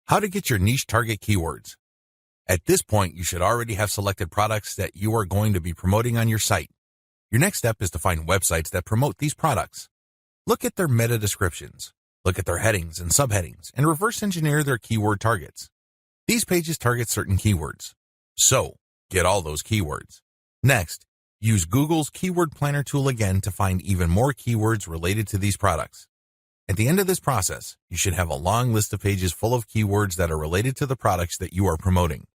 How to get your niche target keywords. At this point, you should already have selected products that you are going to be promoting on your site. Your next step is to find websites that promote these products. Look at their meta descriptions. Look at their headings and subheadings and reverse engineer their keyword targets. These pages target certain keywords. So, get all those keywords. Next, use Google's Keyword Planner tool again to find even more keywords related to these products. At the end of this process, you should have a long list of pages full of keywords that are related to the products that you are promoting.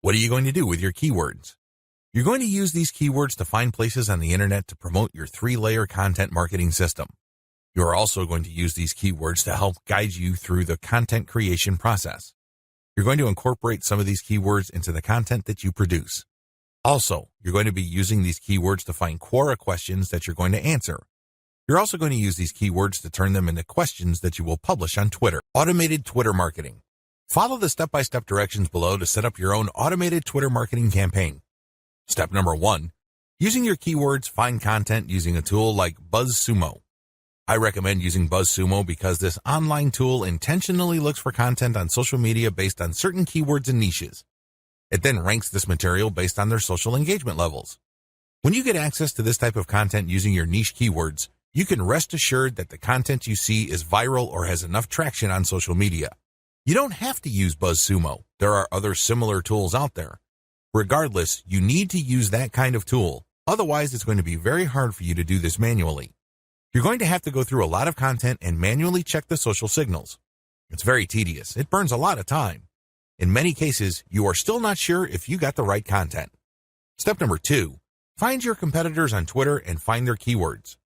What are you going to do with your keywords? You're going to use these keywords to find places on the internet to promote your 3-layer content marketing system. You are also going to use these keywords to help guide you through the content creation process. You're going to incorporate some of these keywords into the content that you produce. Also, you're going to be using these keywords to find Quora questions that you're going to answer. You're also going to use these keywords to turn them into questions that you will publish on Twitter. Automated Twitter marketing. Follow the step-by-step directions below to set up your own automated Twitter marketing campaign. Step number 1, using your keywords, find content using a tool like BuzzSumo. I recommend using BuzzSumo because this online tool intentionally looks for content on social media based on certain keywords and niches. It then ranks this material based on their social engagement levels. When you get access to this type of content using your niche keywords, you can rest assured that the content you see is viral or has enough traction on social media. You don't have to use BuzzSumo. There are other similar tools out there. Regardless, you need to use that kind of tool. Otherwise, it's going to be very hard for you to do this manually. You're going to have to go through a lot of content and manually check the social signals. It's very tedious. It burns a lot of time. In many cases, you are still not sure if you got the right content. Step number 2, find your competitors on Twitter and find their keywords.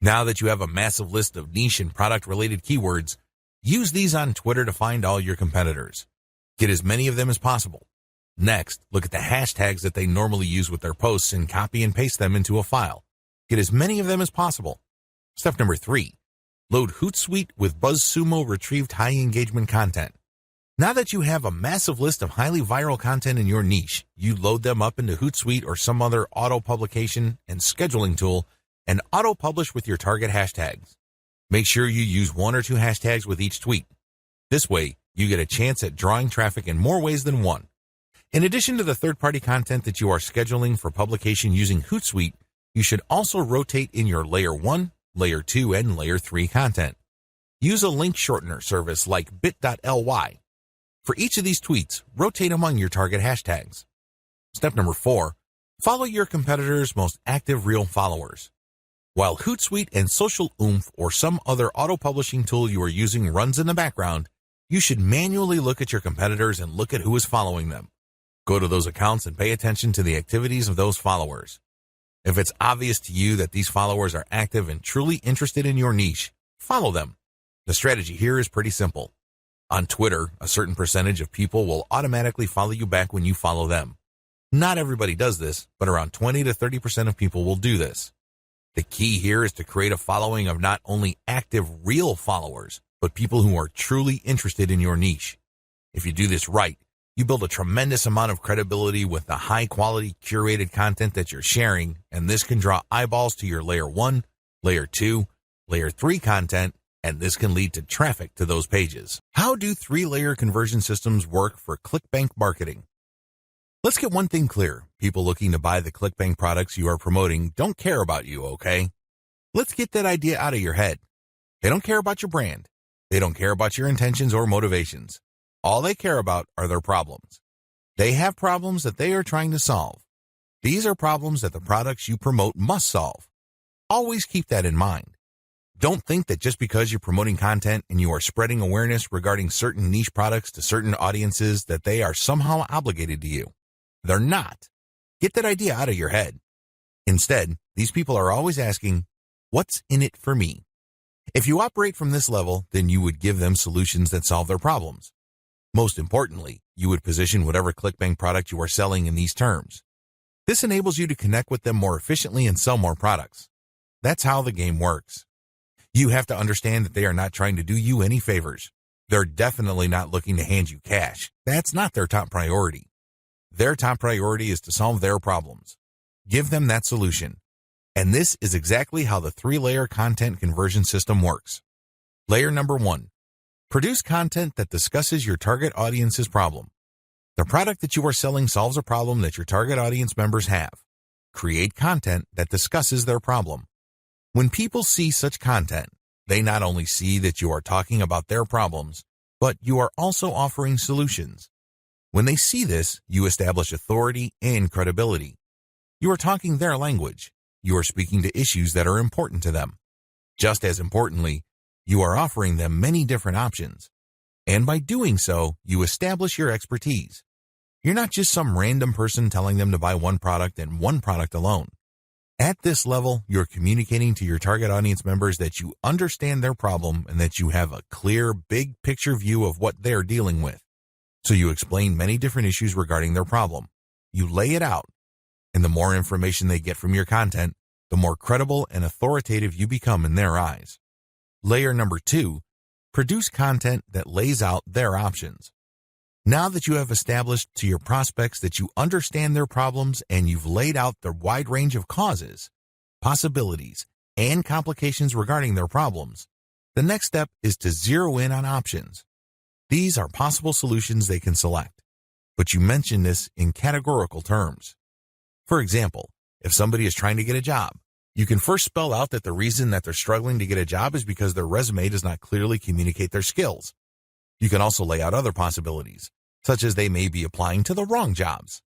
Now that you have a massive list of niche and product-related keywords, use these on Twitter to find all your competitors. Get as many of them as possible. Next, look at the hashtags that they normally use with their posts and copy and paste them into a file. Get as many of them as possible. Step number 3, load Hootsuite with BuzzSumo retrieved high engagement content. Now that you have a massive list of highly viral content in your niche, you load them up into Hootsuite or some other auto-publication and scheduling tool and auto-publish with your target hashtags. Make sure you use 1 or 2 hashtags with each tweet. This way, you get a chance at drawing traffic in more ways than one. In addition to the third-party content that you are scheduling for publication using Hootsuite, you should also rotate in your Layer 1, Layer 2, and Layer 3 content. Use a link shortener service like bit.ly. For each of these tweets, rotate among your target hashtags. Step number 4, follow your competitors' most active real followers. While Hootsuite and Social Oomph or some other auto-publishing tool you are using runs in the background, you should manually look at your competitors and look at who is following them. Go to those accounts and pay attention to the activities of those followers. If it's obvious to you that these followers are active and truly interested in your niche, follow them. The strategy here is pretty simple. On Twitter, a certain percentage of people will automatically follow you back when you follow them. Not everybody does this, but around 20 to 30% of people will do this. The key here is to create a following of not only active real followers, but people who are truly interested in your niche. If you do this right, you build a tremendous amount of credibility with the high-quality curated content that you're sharing, and this can draw eyeballs to your Layer 1, Layer 2, Layer 3 content, and this can lead to traffic to those pages. How do 3-layer conversion systems work for ClickBank marketing? Let's get one thing clear. People looking to buy the ClickBank products you are promoting don't care about you, okay? Let's get that idea out of your head. They don't care about your brand. They don't care about your intentions or motivations. All they care about are their problems. They have problems that they are trying to solve. These are problems that the products you promote must solve. Always keep that in mind. Don't think that just because you're promoting content and you are spreading awareness regarding certain niche products to certain audiences that they are somehow obligated to you. They're not. Get that idea out of your head. Instead, these people are always asking, what's in it for me? If you operate from this level, then you would give them solutions that solve their problems. Most importantly, you would position whatever ClickBank product you are selling in these terms. This enables you to connect with them more efficiently and sell more products. That's how the game works. You have to understand that they are not trying to do you any favors. They're definitely not looking to hand you cash. That's not their top priority. Their top priority is to solve their problems. Give them that solution. And this is exactly how the 3-layer content conversion system works. Layer number 1. Produce content that discusses your target audience's problem. The product that you are selling solves a problem that your target audience members have. Create content that discusses their problem. When people see such content, they not only see that you are talking about their problems, but you are also offering solutions. When they see this, you establish authority and credibility. You are talking their language. You are speaking to issues that are important to them. Just as importantly, you are offering them many different options. And by doing so, you establish your expertise. You're not just some random person telling them to buy one product and one product alone. At this level, you're communicating to your target audience members that you understand their problem and that you have a clear, big picture view of what they're dealing with. So you explain many different issues regarding their problem. You lay it out. And the more information they get from your content, the more credible and authoritative you become in their eyes. Layer number 2, produce content that lays out their options. Now that you have established to your prospects that you understand their problems and you've laid out the wide range of causes, possibilities, and complications regarding their problems, the next step is to zero in on options. These are possible solutions they can select, but you mention this in categorical terms. For example, if somebody is trying to get a job, you can first spell out that the reason that they're struggling to get a job is because their resume does not clearly communicate their skills. You can also lay out other possibilities, such as they may be applying to the wrong jobs.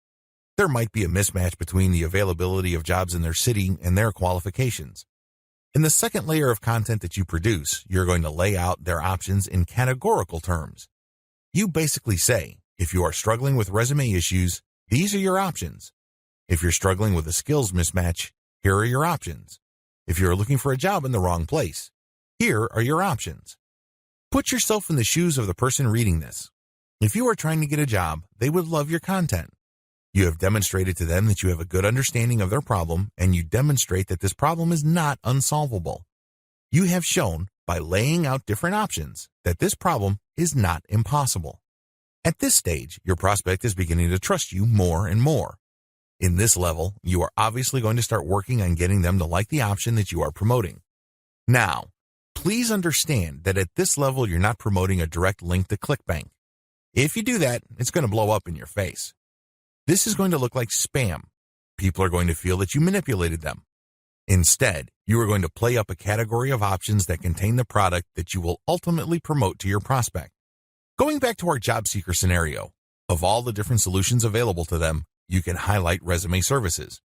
There might be a mismatch between the availability of jobs in their city and their qualifications. In the second layer of content that you produce, you're going to lay out their options in categorical terms. You basically say, if you are struggling with resume issues, these are your options. If you're struggling with a skills mismatch, here are your options. If you're looking for a job in the wrong place, here are your options. Put yourself in the shoes of the person reading this. If you are trying to get a job, they would love your content. You have demonstrated to them that you have a good understanding of their problem, and you demonstrate that this problem is not unsolvable. You have shown, by laying out different options, that this problem is not impossible. At this stage, your prospect is beginning to trust you more and more. In this level, you are obviously going to start working on getting them to like the option that you are promoting. Now, please understand that at this level, you're not promoting a direct link to ClickBank. If you do that, it's going to blow up in your face. This is going to look like spam. People are going to feel that you manipulated them. Instead, you are going to play up a category of options that contain the product that you will ultimately promote to your prospect. Going back to our job seeker scenario, of all the different solutions available to them, you can highlight resume services.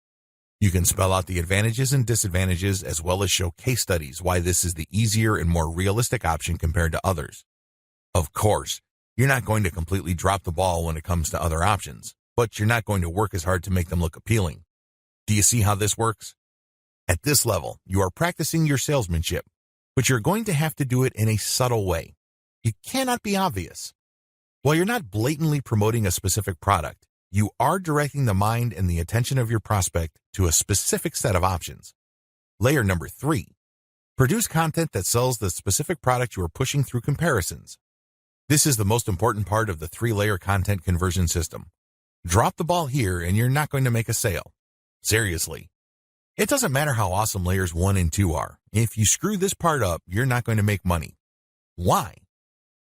You can spell out the advantages and disadvantages as well as show case studies why this is the easier and more realistic option compared to others. Of course, you're not going to completely drop the ball when it comes to other options, but you're not going to work as hard to make them look appealing. Do you see how this works? At this level, you are practicing your salesmanship, but you're going to have to do it in a subtle way. You cannot be obvious. While you're not blatantly promoting a specific product, you are directing the mind and the attention of your prospect to a specific set of options. Layer number 3, produce content that sells the specific product you are pushing through comparisons. This is the most important part of the 3-layer content conversion system. Drop the ball here and you're not going to make a sale. Seriously. It doesn't matter how awesome layers 1 and 2 are. If you screw this part up, you're not going to make money. Why?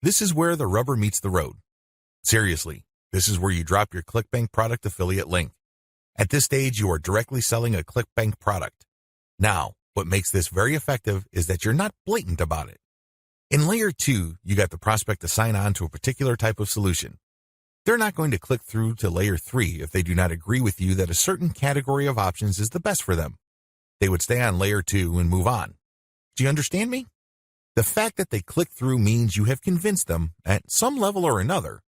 This is where the rubber meets the road. Seriously. This is where you drop your ClickBank product affiliate link. At this stage, you are directly selling a ClickBank product. Now, what makes this very effective is that you're not blatant about it. In layer 2, you got the prospect to sign on to a particular type of solution. They're not going to click through to layer 3 if they do not agree with you that a certain category of options is the best for them. They would stay on layer 2 and move on. Do you understand me? The fact that they click through means you have convinced them, at some level or another,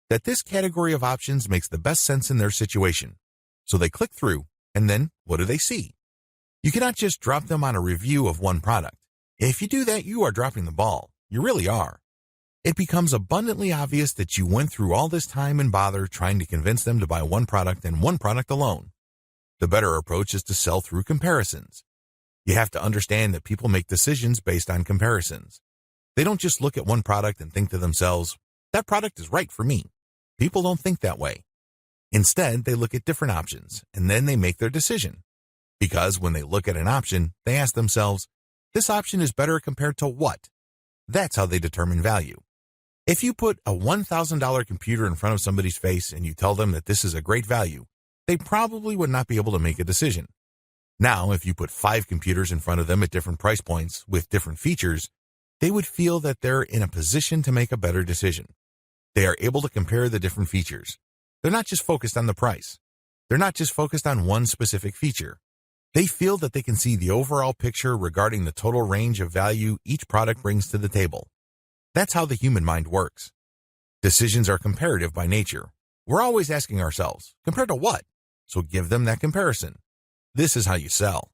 that this category of options makes the best sense in their situation. So they click through, and then what do they see? You cannot just drop them on a review of one product. If you do that, you are dropping the ball. You really are. It becomes abundantly obvious that you went through all this time and bother trying to convince them to buy one product and one product alone. The better approach is to sell through comparisons. You have to understand that people make decisions based on comparisons. They don't just look at one product and think to themselves, that product is right for me. People don't think that way. Instead, they look at different options, and then they make their decision. Because when they look at an option, they ask themselves, this option is better compared to what? That's how they determine value. If you put a $1,000 computer in front of somebody's face and you tell them that this is a great value, they probably would not be able to make a decision. Now, if you put 5 computers in front of them at different price points with different features, they would feel that they're in a position to make a better decision. They are able to compare the different features. They're not just focused on the price. They're not just focused on one specific feature. They feel that they can see the overall picture regarding the total range of value each product brings to the table. That's how the human mind works. Decisions are comparative by nature. We're always asking ourselves, compared to what? So give them that comparison. This is how you sell.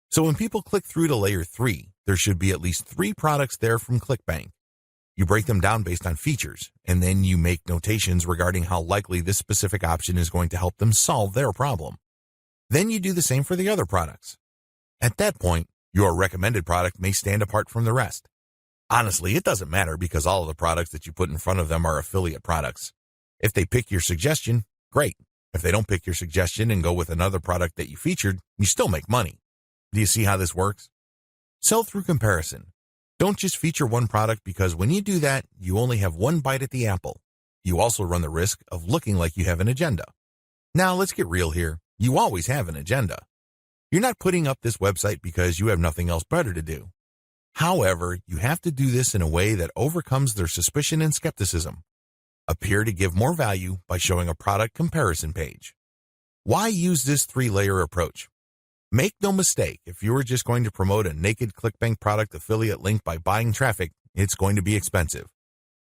So when people click through to layer 3, there should be at least 3 products there from ClickBank. You break them down based on features, and then you make notations regarding how likely this specific option is going to help them solve their problem. Then you do the same for the other products. At that point, your recommended product may stand apart from the rest. Honestly, it doesn't matter because all of the products that you put in front of them are affiliate products. If they pick your suggestion, great. If they don't pick your suggestion and go with another product that you featured, you still make money. Do you see how this works? Sell through comparison. Don't just feature one product because when you do that, you only have one bite at the apple. You also run the risk of looking like you have an agenda. Now, let's get real here. You always have an agenda. You're not putting up this website because you have nothing else better to do. However, you have to do this in a way that overcomes their suspicion and skepticism. Appear to give more value by showing a product comparison page. Why use this 3-layer approach? Make no mistake, if you were just going to promote a naked ClickBank product affiliate link by buying traffic, it's going to be expensive.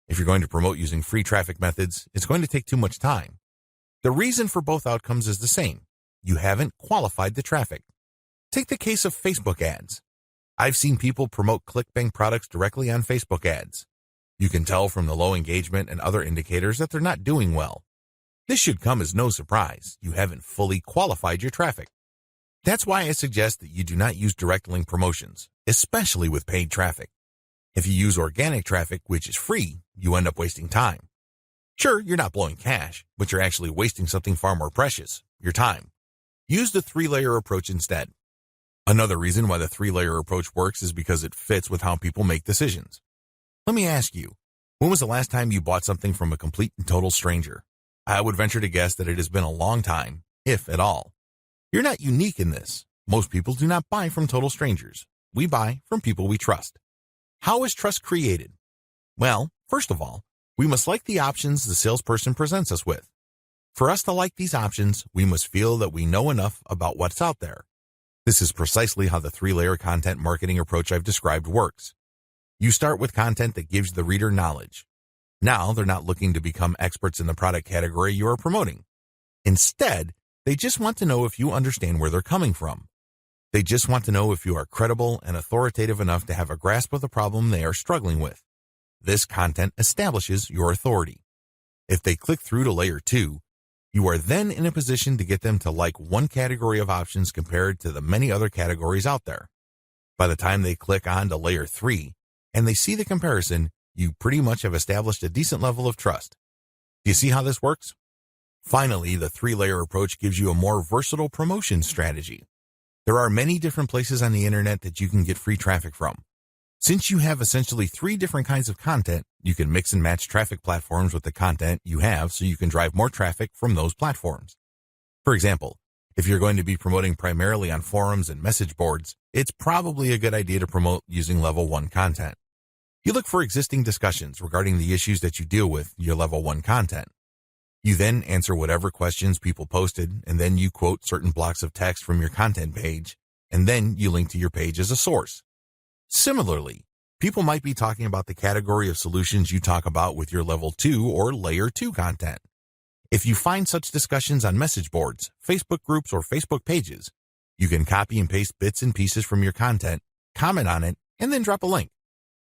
If you're going to promote using free traffic methods, it's going to take too much time. The reason for both outcomes is the same. You haven't qualified the traffic. Take the case of Facebook ads. I've seen people promote ClickBank products directly on Facebook ads. You can tell from the low engagement and other indicators that they're not doing well. This should come as no surprise. You haven't fully qualified your traffic. That's why I suggest that you do not use direct link promotions, especially with paid traffic. If you use organic traffic, which is free, you end up wasting time. Sure, you're not blowing cash, but you're actually wasting something far more precious, your time. Use the 3-layer approach instead. Another reason why the 3-layer approach works is because it fits with how people make decisions. Let me ask you, when was the last time you bought something from a complete and total stranger? I would venture to guess that it has been a long time, if at all. You're not unique in this. Most people do not buy from total strangers. We buy from people we trust. How is trust created? Well, first of all, we must like the options the salesperson presents us with. For us to like these options, we must feel that we know enough about what's out there. This is precisely how the 3-layer content marketing approach I've described works. You start with content that gives the reader knowledge. Now they're not looking to become experts in the product category you are promoting. Instead, they just want to know if you understand where they're coming from. They just want to know if you are credible and authoritative enough to have a grasp of the problem they are struggling with. This content establishes your authority. If they click through to layer 2, you are then in a position to get them to like one category of options compared to the many other categories out there. By the time they click on to layer 3 and they see the comparison, you pretty much have established a decent level of trust. Do you see how this works? Finally, the 3-layer approach gives you a more versatile promotion strategy. There are many different places on the internet that you can get free traffic from. Since you have essentially 3 different kinds of content, you can mix and match traffic platforms with the content you have so you can drive more traffic from those platforms. For example, if you're going to be promoting primarily on forums and message boards, it's probably a good idea to promote using level 1 content. You look for existing discussions regarding the issues that you deal with your level 1 content. You then answer whatever questions people posted, and then you quote certain blocks of text from your content page, and then you link to your page as a source. Similarly, people might be talking about the category of solutions you talk about with your level 2 or layer 2 content. If you find such discussions on message boards, Facebook groups, or Facebook pages, you can copy and paste bits and pieces from your content, comment on it, and then drop a link.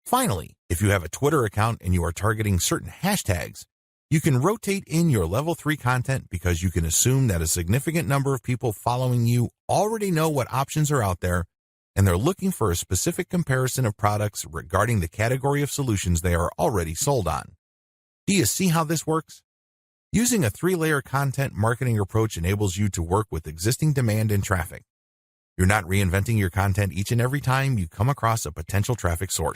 Finally, if you have a Twitter account and you are targeting certain hashtags, you can rotate in your level 3 content because you can assume that a significant number of people following you already know what options are out there and they're looking for a specific comparison of products regarding the category of solutions they are already sold on. Do you see how this works? Using a 3-layer content marketing approach enables you to work with existing demand and traffic. You're not reinventing your content each and every time you come across a potential traffic source.